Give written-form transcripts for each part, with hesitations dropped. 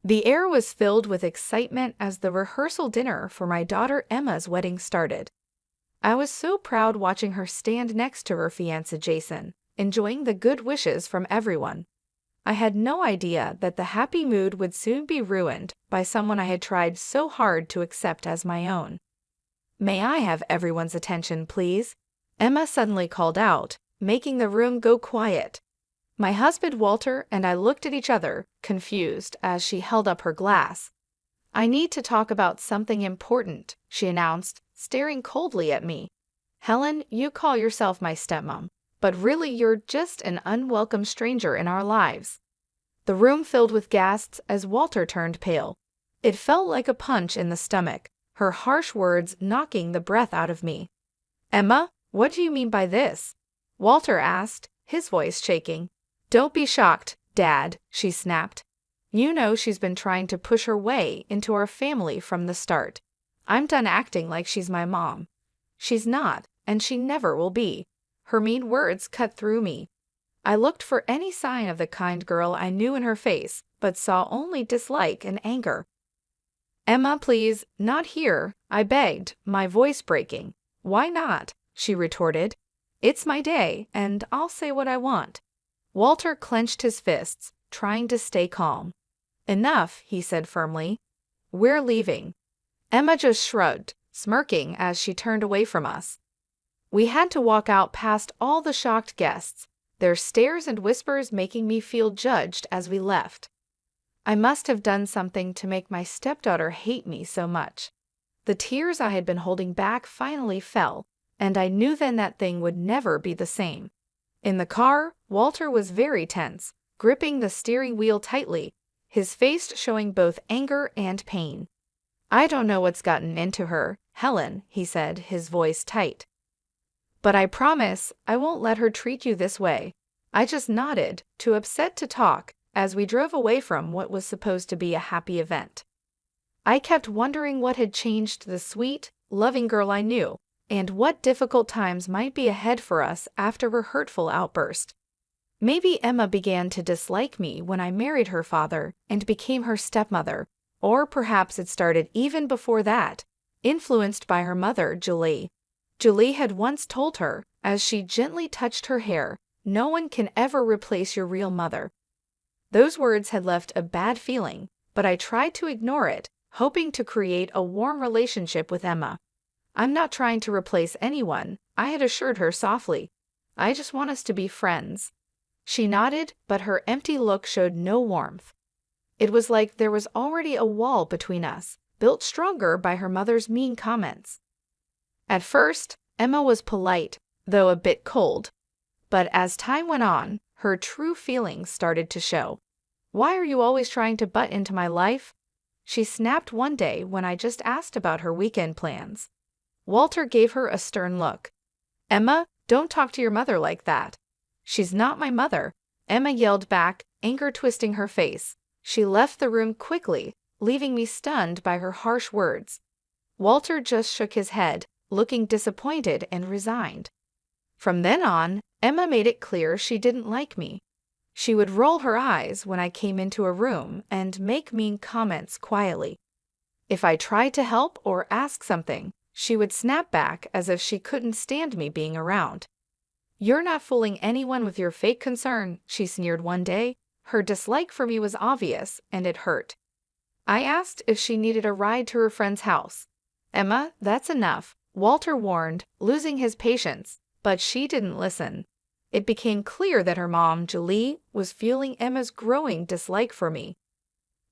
The air was filled with excitement as the rehearsal dinner for my daughter Emma's wedding started. I was so proud watching her stand next to her fiancé Jason, enjoying the good wishes from everyone. I had no idea that the happy mood would soon be ruined by someone I had tried so hard to accept as my own. "May I have everyone's attention, please?" Emma suddenly called out, making the room go quiet. My husband Walter and I looked at each other, confused, as she held up her glass. "I need to talk about something important," she announced, staring coldly at me. "Helen, you call yourself my stepmom, but really you're just an unwelcome stranger in our lives." The room filled with gasps as Walter turned pale. It felt like a punch in the stomach, her harsh words knocking the breath out of me. "Emma, what do you mean by this?" Walter asked, his voice shaking. "Don't be shocked, Dad," she snapped. "You know she's been trying to push her way into our family from the start. I'm done acting like she's my mom. She's not, and she never will be." Her mean words cut through me. I looked for any sign of the kind girl I knew in her face, but saw only dislike and anger. "Emma, please, not here," I begged, my voice breaking. "Why not?" she retorted. "It's my day, and I'll say what I want." Walter clenched his fists, trying to stay calm. "Enough," he said firmly. "We're leaving." Emma just shrugged, smirking as she turned away from us. We had to walk out past all the shocked guests, their stares and whispers making me feel judged as we left. I must have done something to make my stepdaughter hate me so much. The tears I had been holding back finally fell, and I knew then that thing would never be the same. In the car, Walter was very tense, gripping the steering wheel tightly, his face showing both anger and pain. "I don't know what's gotten into her, Helen," he said, his voice tight. "But I promise I won't let her treat you this way." I just nodded, too upset to talk, as we drove away from what was supposed to be a happy event. I kept wondering what had changed the sweet, loving girl I knew, and what difficult times might be ahead for us after her hurtful outburst. Maybe Emma began to dislike me when I married her father and became her stepmother, or perhaps it started even before that, influenced by her mother, Julie. Julie had once told her, as she gently touched her hair, "No one can ever replace your real mother." Those words had left a bad feeling, but I tried to ignore it, hoping to create a warm relationship with Emma. "I'm not trying to replace anyone," I had assured her softly. "I just want us to be friends." She nodded, but her empty look showed no warmth. It was like there was already a wall between us, built stronger by her mother's mean comments. At first, Emma was polite, though a bit cold. But as time went on, her true feelings started to show. "Why are you always trying to butt into my life?" she snapped one day when I just asked about her weekend plans. Walter gave her a stern look. "Emma, don't talk to your mother like that." "She's not my mother," Emma yelled back, anger twisting her face. She left the room quickly, leaving me stunned by her harsh words. Walter just shook his head, looking disappointed and resigned. From then on, Emma made it clear she didn't like me. She would roll her eyes when I came into a room and make mean comments quietly. If I tried to help or ask something, she would snap back as if she couldn't stand me being around. "You're not fooling anyone with your fake concern," she sneered one day. Her dislike for me was obvious, and it hurt. I asked if she needed a ride to her friend's house. "Emma, that's enough," Walter warned, losing his patience, but she didn't listen. It became clear that her mom, Julie, was fueling Emma's growing dislike for me.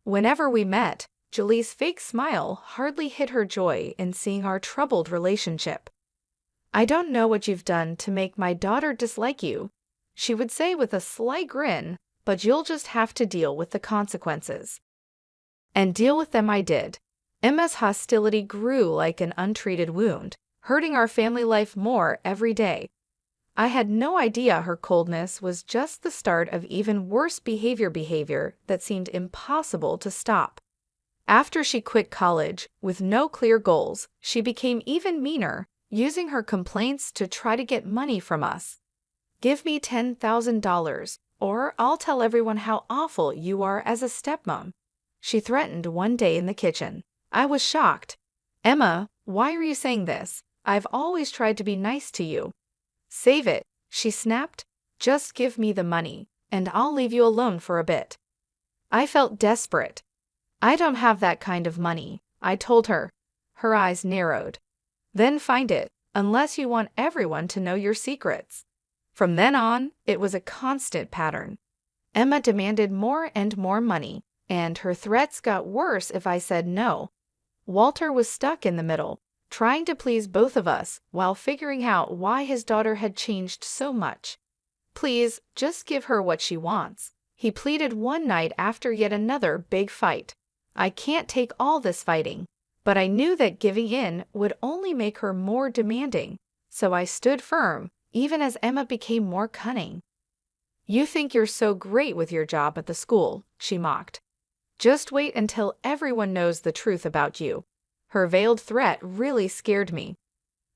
Whenever we met, Julie's fake smile hardly hid her joy in seeing our troubled relationship. "I don't know what you've done to make my daughter dislike you," she would say with a slight grin, "but you'll just have to deal with the consequences." And deal with them I did. Emma's hostility grew like an untreated wound, hurting our family life more every day. I had no idea her coldness was just the start of even worse behavior that seemed impossible to stop. After she quit college, with no clear goals, she became even meaner, using her complaints to try to get money from us. "Give me $10,000, or I'll tell everyone how awful you are as a stepmom," she threatened one day in the kitchen. I was shocked. Emma, why are you saying this? I've always tried to be nice to you. Save it, she snapped. Just give me the money, and I'll leave you alone for a bit. I felt desperate. I don't have that kind of money, I told her. Her eyes narrowed. Then find it, unless you want everyone to know your secrets. From then on, it was a constant pattern. Emma demanded more and more money, and her threats got worse if I said no. Walter was stuck in the middle, trying to please both of us while figuring out why his daughter had changed so much. Please, just give her what she wants, he pleaded one night after yet another big fight. I can't take all this fighting, but I knew that giving in would only make her more demanding, so I stood firm, even as Emma became more cunning. You think you're so great with your job at the school, she mocked. Just wait until everyone knows the truth about you. Her veiled threat really scared me.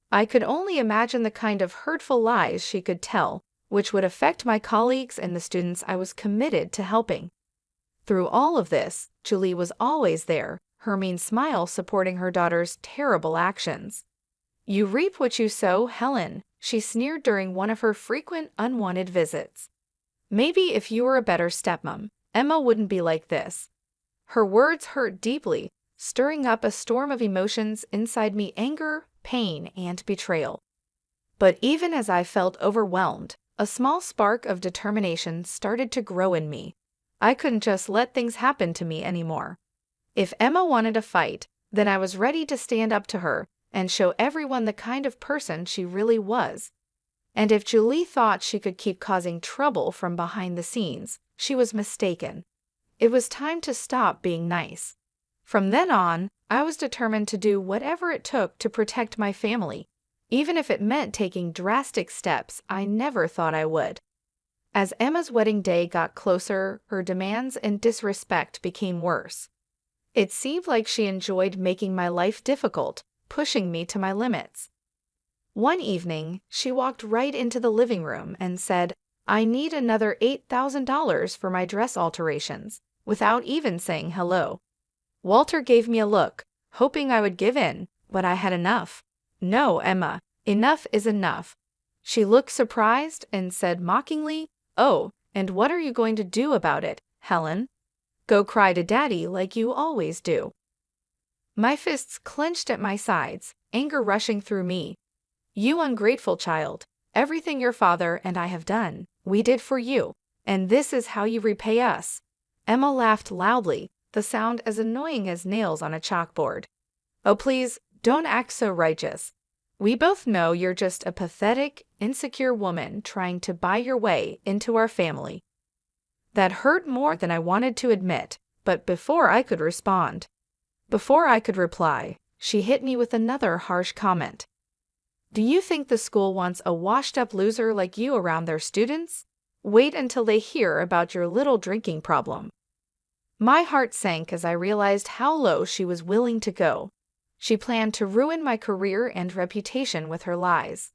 I could only imagine the kind of hurtful lies she could tell, which would affect my colleagues and the students I was committed to helping. Through all of this, Julie was always there, her mean smile supporting her daughter's terrible actions. You reap what you sow, Helen, she sneered during one of her frequent unwanted visits. Maybe if you were a better stepmom, Emma wouldn't be like this. Her words hurt deeply, stirring up a storm of emotions inside me: anger, pain, and betrayal. But even as I felt overwhelmed, a small spark of determination started to grow in me. I couldn't just let things happen to me anymore. If Emma wanted a fight, then I was ready to stand up to her and show everyone the kind of person she really was. And if Julie thought she could keep causing trouble from behind the scenes, she was mistaken. It was time to stop being nice. From then on, I was determined to do whatever it took to protect my family, even if it meant taking drastic steps I never thought I would. As Emma's wedding day got closer, her demands and disrespect became worse. It seemed like she enjoyed making my life difficult, pushing me to my limits. One evening, she walked right into the living room and said, "I need another $8,000 for my dress alterations," without even saying hello. Walter gave me a look, hoping I would give in, but I had enough. No, Emma, enough is enough. She looked surprised and said mockingly, "Oh, and what are you going to do about it, Helen? Go cry to Daddy like you always do." My fists clenched at my sides, anger rushing through me. You ungrateful child, everything your father and I have done, we did for you, and this is how you repay us. Emma laughed loudly, the sound as annoying as nails on a chalkboard. Oh, please, don't act so righteous. We both know you're just a pathetic, insecure woman trying to buy your way into our family. That hurt more than I wanted to admit, but before I could reply, she hit me with another harsh comment. Do you think the school wants a washed-up loser like you around their students? Wait until they hear about your little drinking problem. My heart sank as I realized how low she was willing to go. She planned to ruin my career and reputation with her lies.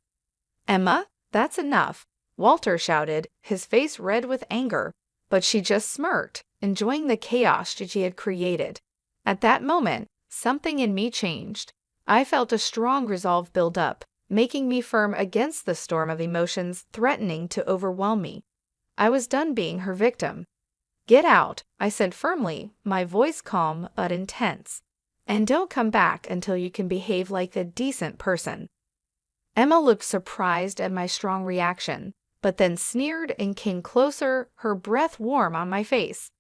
Emma, that's enough, Walter shouted, his face red with anger, but she just smirked, enjoying the chaos she had created. At that moment, something in me changed. I felt a strong resolve build up, making me firm against the storm of emotions threatening to overwhelm me. I was done being her victim. Get out, I said firmly, my voice calm but intense. And don't come back until you can behave like a decent person. Emma looked surprised at my strong reaction, but then sneered and came closer, her breath warm on my face.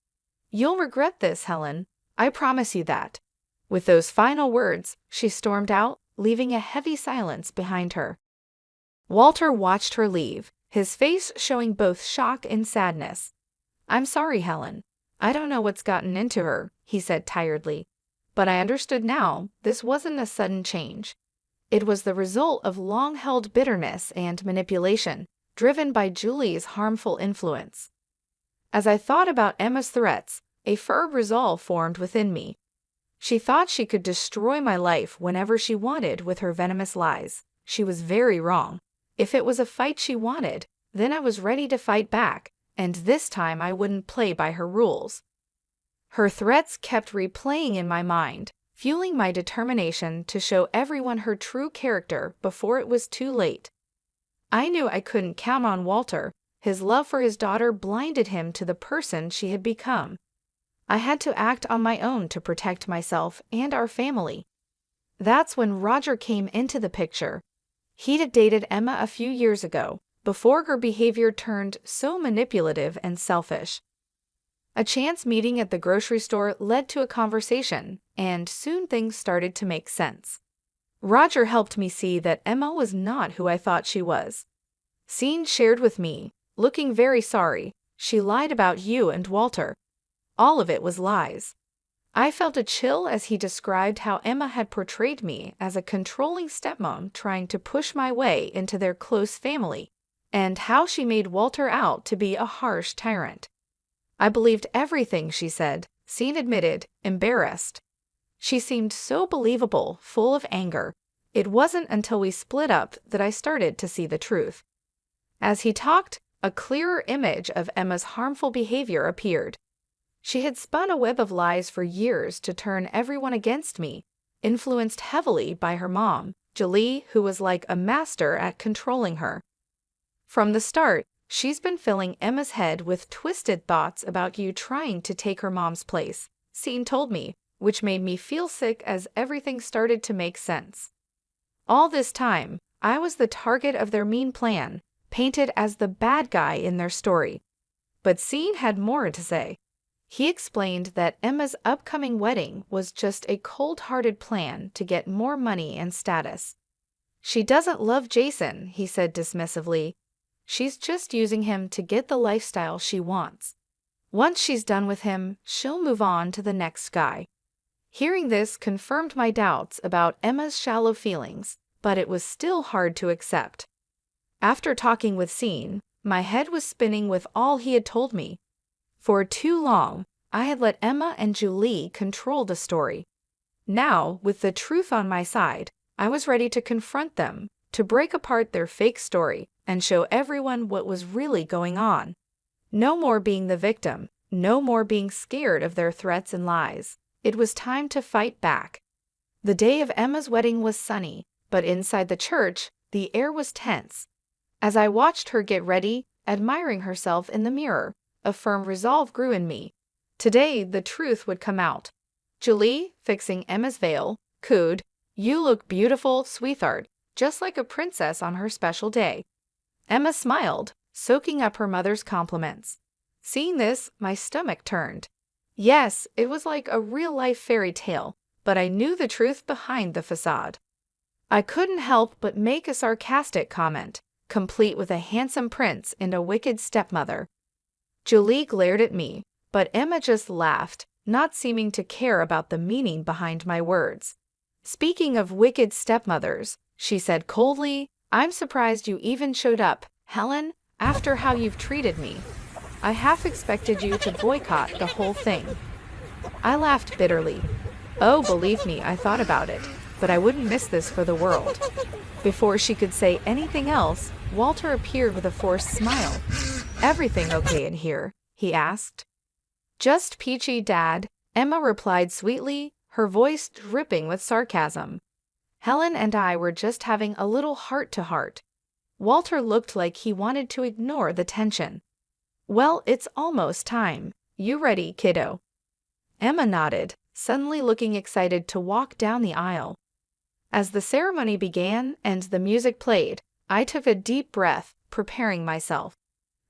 You'll regret this, Helen. I promise you that. With those final words, she stormed out, leaving a heavy silence behind her. Walter watched her leave, his face showing both shock and sadness. I'm sorry, Helen. I don't know what's gotten into her, he said tiredly. But I understood now, this wasn't a sudden change. It was the result of long-held bitterness and manipulation, driven by Julie's harmful influence. As I thought about Emma's threats, a firm resolve formed within me. She thought she could destroy my life whenever she wanted with her venomous lies. She was very wrong. If it was a fight she wanted, then I was ready to fight back, and this time I wouldn't play by her rules. Her threats kept replaying in my mind, fueling my determination to show everyone her true character before it was too late. I knew I couldn't count on Walter. His love for his daughter blinded him to the person she had become. I had to act on my own to protect myself and our family. That's when Roger came into the picture. He'd dated Emma a few years ago, before her behavior turned so manipulative and selfish. A chance meeting at the grocery store led to a conversation, and soon things started to make sense. Roger helped me see that Emma was not who I thought she was. Sean shared with me, looking very sorry, "She lied about you and Walter. All of it was lies." I felt a chill as he described how Emma had portrayed me as a controlling stepmom trying to push my way into their close family, and how she made Walter out to be a harsh tyrant. I believed everything she said, Sean admitted, embarrassed. She seemed so believable, full of anger. It wasn't until we split up that I started to see the truth. As he talked, a clearer image of Emma's harmful behavior appeared. She had spun a web of lies for years to turn everyone against me, influenced heavily by her mom, Julie, who was like a master at controlling her. From the start, she's been filling Emma's head with twisted thoughts about you trying to take her mom's place, Sean told me, which made me feel sick as everything started to make sense. All this time, I was the target of their mean plan, painted as the bad guy in their story. But Sean had more to say. He explained that Emma's upcoming wedding was just a cold-hearted plan to get more money and status. "She doesn't love Jason," he said dismissively. "She's just using him to get the lifestyle she wants. Once she's done with him, she'll move on to the next guy." Hearing this confirmed my doubts about Emma's shallow feelings, but it was still hard to accept. After talking with Sean, my head was spinning with all he had told me. For too long, I had let Emma and Julie control the story. Now, with the truth on my side, I was ready to confront them, to break apart their fake story, and show everyone what was really going on. No more being the victim, no more being scared of their threats and lies. It was time to fight back. The day of Emma's wedding was sunny, but inside the church, the air was tense. As I watched her get ready, admiring herself in the mirror, a firm resolve grew in me. Today, the truth would come out. Julie, fixing Emma's veil, cooed, "You look beautiful, sweetheart, just like a princess on her special day." Emma smiled, soaking up her mother's compliments. Seeing this, my stomach turned. Yes, it was like a real-life fairy tale, but I knew the truth behind the facade. I couldn't help but make a sarcastic comment, complete with a handsome prince and a wicked stepmother. Julie glared at me, but Emma just laughed, not seeming to care about the meaning behind my words. "Speaking of wicked stepmothers," she said coldly, "I'm surprised you even showed up, Helen, after how you've treated me. I half expected you to boycott the whole thing." I laughed bitterly. "Oh, believe me, I thought about it, but I wouldn't miss this for the world." Before she could say anything else, Walter appeared with a forced smile. "Everything okay in here?" he asked. "Just peachy, Dad," Emma replied sweetly, her voice dripping with sarcasm. "Helen and I were just having a little heart-to-heart." Walter looked like he wanted to ignore the tension. "Well, it's almost time. You ready, kiddo?" Emma nodded, suddenly looking excited to walk down the aisle. As the ceremony began and the music played, I took a deep breath, preparing myself.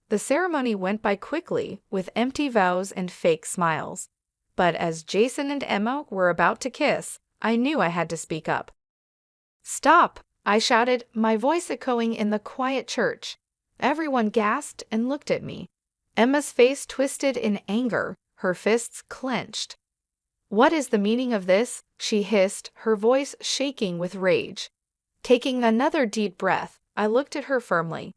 The ceremony went by quickly, with empty vows and fake smiles. But as Jason and Emma were about to kiss, I knew I had to speak up. "Stop!" I shouted, my voice echoing in the quiet church. Everyone gasped and looked at me. Emma's face twisted in anger, her fists clenched. "What is the meaning of this?" she hissed, her voice shaking with rage. Taking another deep breath, I looked at her firmly.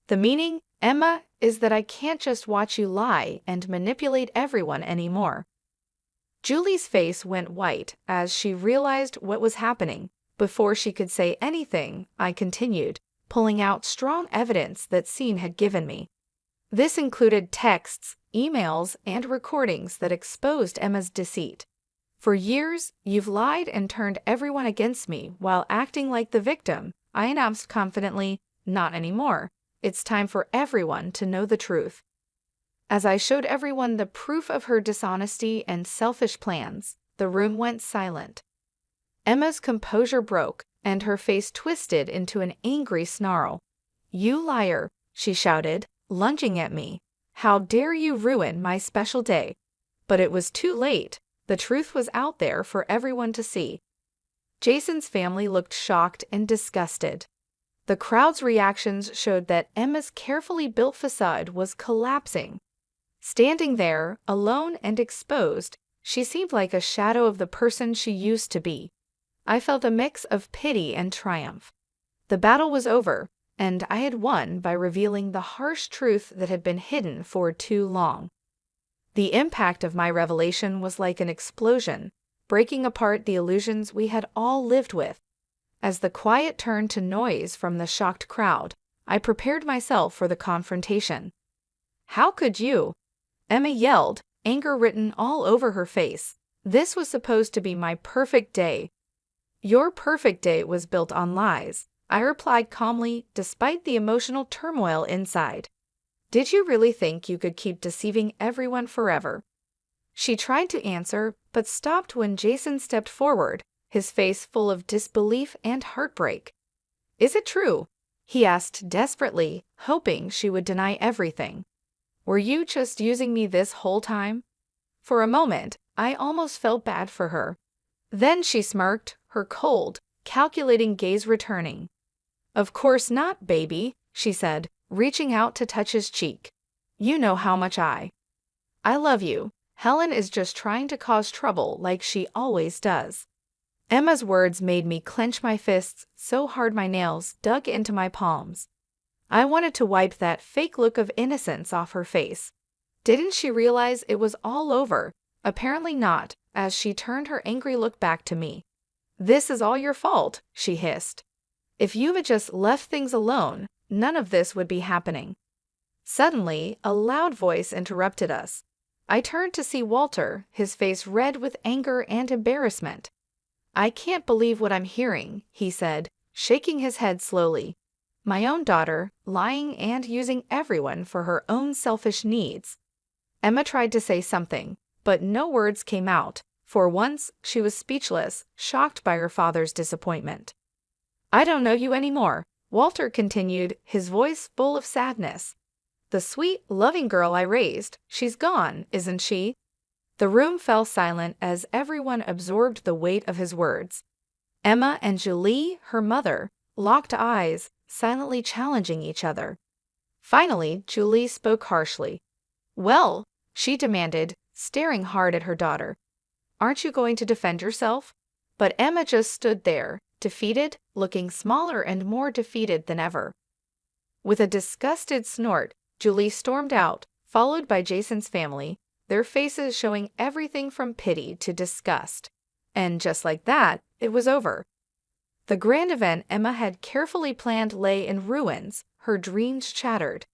"The meaning, Emma, is that I can't just watch you lie and manipulate everyone anymore." Julie's face went white as she realized what was happening. Before she could say anything, I continued, pulling out strong evidence that Sean had given me. This included texts, emails, and recordings that exposed Emma's deceit. For years, you've lied and turned everyone against me while acting like the victim, I announced confidently. Not anymore. It's time for everyone to know the truth. As I showed everyone the proof of her dishonesty and selfish plans, the room went silent. Emma's composure broke, and her face twisted into an angry snarl. "You liar," she shouted, lunging at me. "How dare you ruin my special day?" But it was too late. The truth was out there for everyone to see. Jason's family looked shocked and disgusted. The crowd's reactions showed that Emma's carefully built facade was collapsing. Standing there, alone and exposed, she seemed like a shadow of the person she used to be. I felt a mix of pity and triumph. The battle was over, and I had won by revealing the harsh truth that had been hidden for too long. The impact of my revelation was like an explosion, breaking apart the illusions we had all lived with. As the quiet turned to noise from the shocked crowd, I prepared myself for the confrontation. "How could you?" Emma yelled, anger written all over her face. "This was supposed to be my perfect day." "Your perfect day was built on lies," I replied calmly, despite the emotional turmoil inside. "Did you really think you could keep deceiving everyone forever?" She tried to answer, but stopped when Jason stepped forward, his face full of disbelief and heartbreak. "Is it true?" he asked desperately, hoping she would deny everything. "Were you just using me this whole time?" For a moment, I almost felt bad for her. Then she smirked, her cold, calculating gaze returning. "Of course not, baby," she said, reaching out to touch his cheek. "You know how much I love you. Helen is just trying to cause trouble like she always does." Emma's words made me clench my fists so hard my nails dug into my palms. I wanted to wipe that fake look of innocence off her face. Didn't she realize it was all over? Apparently not, as she turned her angry look back to me. "This is all your fault," she hissed. "If you had just left things alone, none of this would be happening." Suddenly, a loud voice interrupted us. I turned to see Walter, his face red with anger and embarrassment. "I can't believe what I'm hearing," he said, shaking his head slowly. "My own daughter, lying and using everyone for her own selfish needs." Emma tried to say something, but no words came out. For once, she was speechless, shocked by her father's disappointment. "I don't know you anymore," Walter continued, his voice full of sadness. "The sweet, loving girl I raised, she's gone, isn't she?" The room fell silent as everyone absorbed the weight of his words. Emma and Julie, her mother, locked eyes, silently challenging each other. Finally, Julie spoke harshly. "Well," she demanded, staring hard at her daughter, "aren't you going to defend yourself?" But Emma just stood there, defeated, looking smaller and more defeated than ever. With a disgusted snort, Julie stormed out, followed by Jason's family, their faces showing everything from pity to disgust. And just like that, it was over. The grand event Emma had carefully planned lay in ruins, her dreams shattered.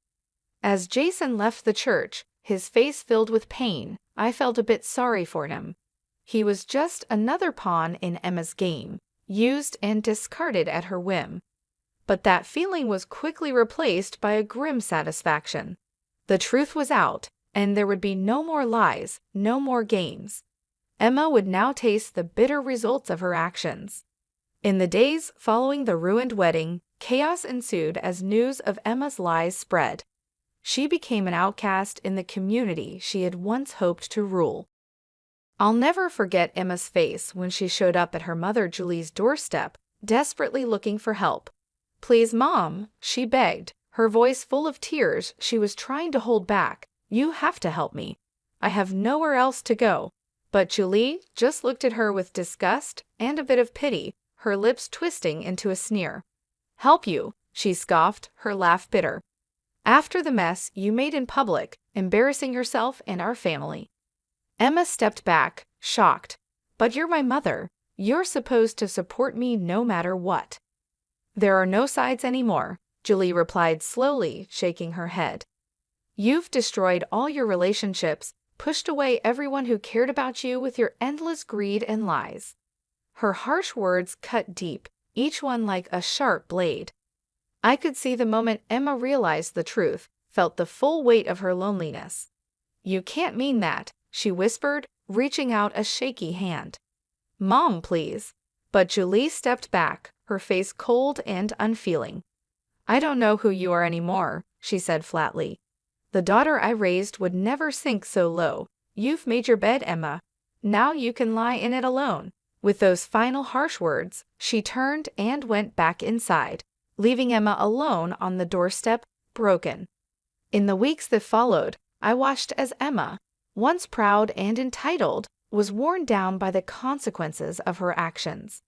As Jason left the church, his face filled with pain, I felt a bit sorry for him. He was just another pawn in Emma's game, used and discarded at her whim. But that feeling was quickly replaced by a grim satisfaction. The truth was out, and there would be no more lies, no more games. Emma would now taste the bitter results of her actions. In the days following the ruined wedding, chaos ensued as news of Emma's lies spread. She became an outcast in the community she had once hoped to rule. I'll never forget Emma's face when she showed up at her mother Julie's doorstep, desperately looking for help. "Please, Mom," she begged, her voice full of tears she was trying to hold back. "You have to help me. I have nowhere else to go." But Julie just looked at her with disgust and a bit of pity, her lips twisting into a sneer. "Help you," she scoffed, her laugh bitter. "After the mess you made in public, embarrassing yourself and our family." Emma stepped back, shocked. "But you're my mother. You're supposed to support me no matter what." "There are no sides anymore," Julie replied slowly, shaking her head. You've destroyed all your relationships, pushed away everyone who cared about you with your endless greed and lies." Her harsh words cut deep, each one like a sharp blade. I could see the moment Emma realized the truth, felt the full weight of her loneliness. "You can't mean that," she whispered, reaching out a shaky hand. "Mom, please." But Julie stepped back, her face cold and unfeeling. "I don't know who you are anymore," she said flatly. "The daughter I raised would never sink so low. You've made your bed, Emma. Now you can lie in it alone." With those final harsh words, she turned and went back inside, leaving Emma alone on the doorstep, broken. In the weeks that followed, I watched as Emma, once proud and entitled, was worn down by the consequences of her actions.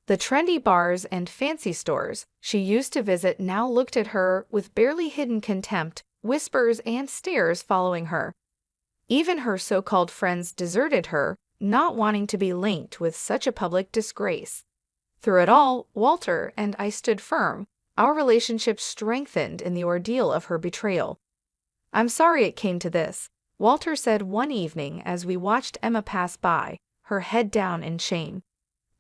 The trendy bars and fancy stores she used to visit now looked at her with barely hidden contempt, whispers and stares following her. Even her so-called friends deserted her, not wanting to be linked with such a public disgrace. Through it all, Walter and I stood firm, our relationship strengthened in the ordeal of her betrayal. "I'm sorry it came to this," Walter said one evening as we watched Emma pass by, her head down in shame.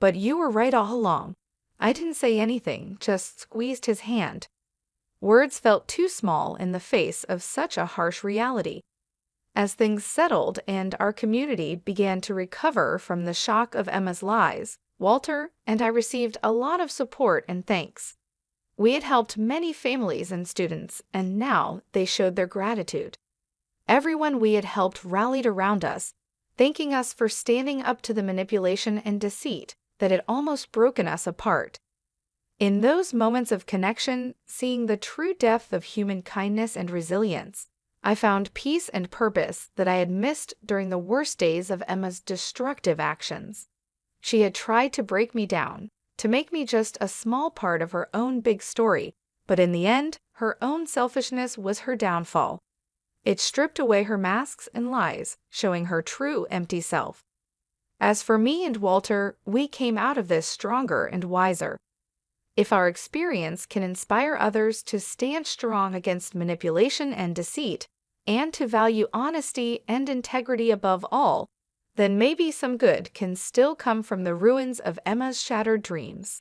"But you were right all along." I didn't say anything, just squeezed his hand. Words felt too small in the face of such a harsh reality. As things settled and our community began to recover from the shock of Emma's lies, Walter and I received a lot of support and thanks. We had helped many families and students, and now they showed their gratitude. Everyone we had helped rallied around us, thanking us for standing up to the manipulation and deceit that had almost broken us apart. In those moments of connection, seeing the true depth of human kindness and resilience, I found peace and purpose that I had missed during the worst days of Emma's destructive actions. She had tried to break me down, to make me just a small part of her own big story, but in the end, her own selfishness was her downfall. It stripped away her masks and lies, showing her true empty self. As for me and Walter, we came out of this stronger and wiser. If our experience can inspire others to stand strong against manipulation and deceit, and to value honesty and integrity above all, then maybe some good can still come from the ruins of Emma's shattered dreams.